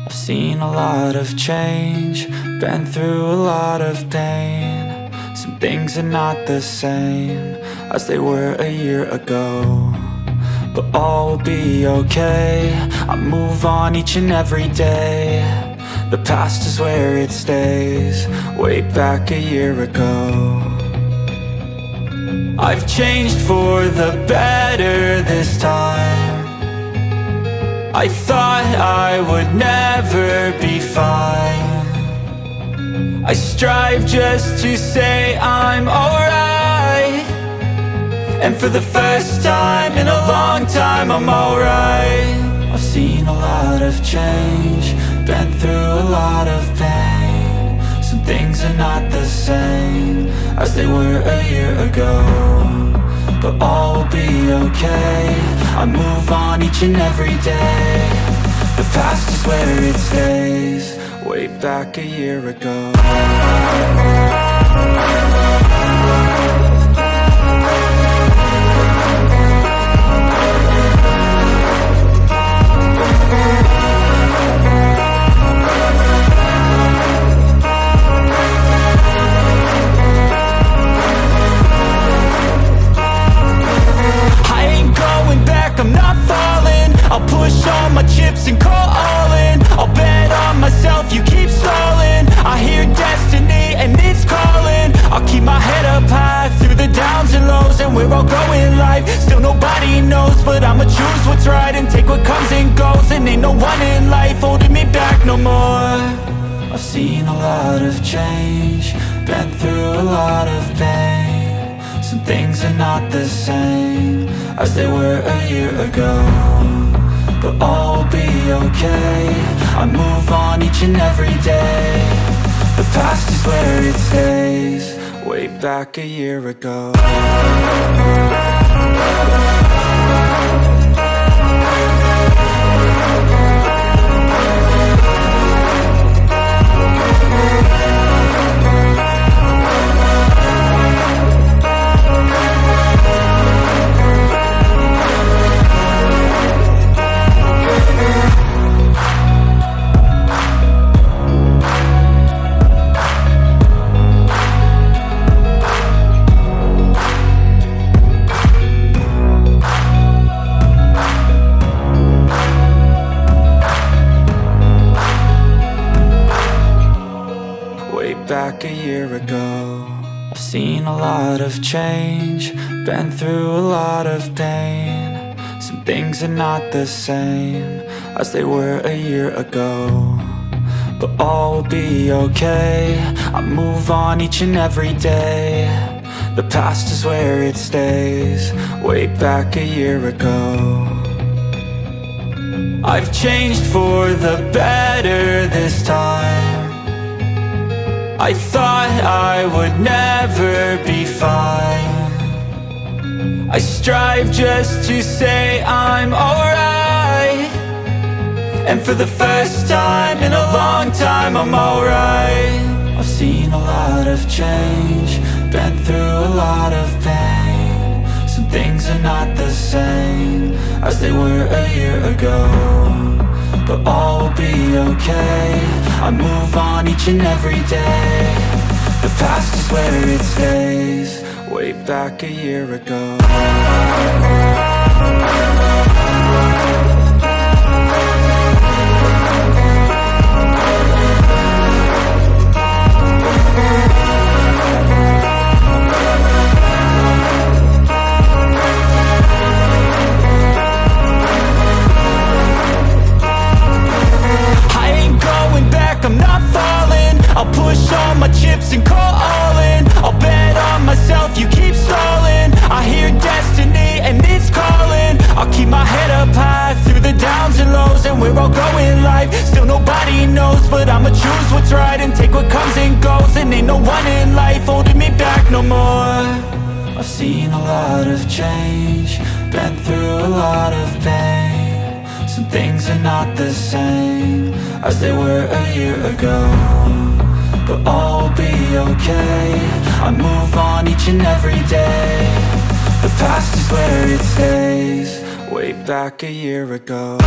I've seen a lot of change, been through a lot of pain. Some things are not the same as they were a year ago, but all will be okay. I move on each and every day. The past is where it stays, way back a year ago. I've changed for the better this time. I thought I would never be fine. I strive just to say I'm alright, and for the first time in a long time I'm alright. I've seen a lot of change, been through a lot of pain. Some things are not the same as they were a year ago, but all will be okay. I move on each and every day. The past is where it stays, way back a year ago. I'm not falling, I'll push all my chips and call all in. I'll bet on myself, you keep stalling. I hear destiny and it's calling. I'll keep my head up high through the downs and lows, and we're all going life. Still nobody knows, but I'ma choose what's right and take what comes and goes. And ain't no one in life holding me back no more. I've seen a lot of change, been through a lot of pain. Some things are not the same as they were a year ago, but all will be okay. I move on each and every day. The past is where it stays, way back a year ago. Back a year ago, I've seen a lot of change, been through a lot of pain. Some things are not the same as they were a year ago, but all will be okay. I move on each and every day. The past is where it stays, way back a year ago. I've changed for the better this time. I thought I would never be fine. I strive just to say I'm alright, and for the first time in a long time I'm alright. I've seen a lot of change, been through a lot of pain. Some things are not the same as they were a year ago, but all will be okay. I move on each and every day. The past is where it stays, way back a year ago. I'm not falling, I'll push all my chips and call all in. I'll bet on myself, you keep stalling. I hear destiny and it's calling. I'll keep my head up high through the downs and lows, and we're all going life. Still nobody knows, but I'ma choose what's right and take what comes and goes. And ain't no one in life holding me back no more. I've seen a lot of change, been through a lot of pain. Some things are not the same as they were a year ago, but all will be okay. I move on each and every day. The past is where it stays, way back a year ago.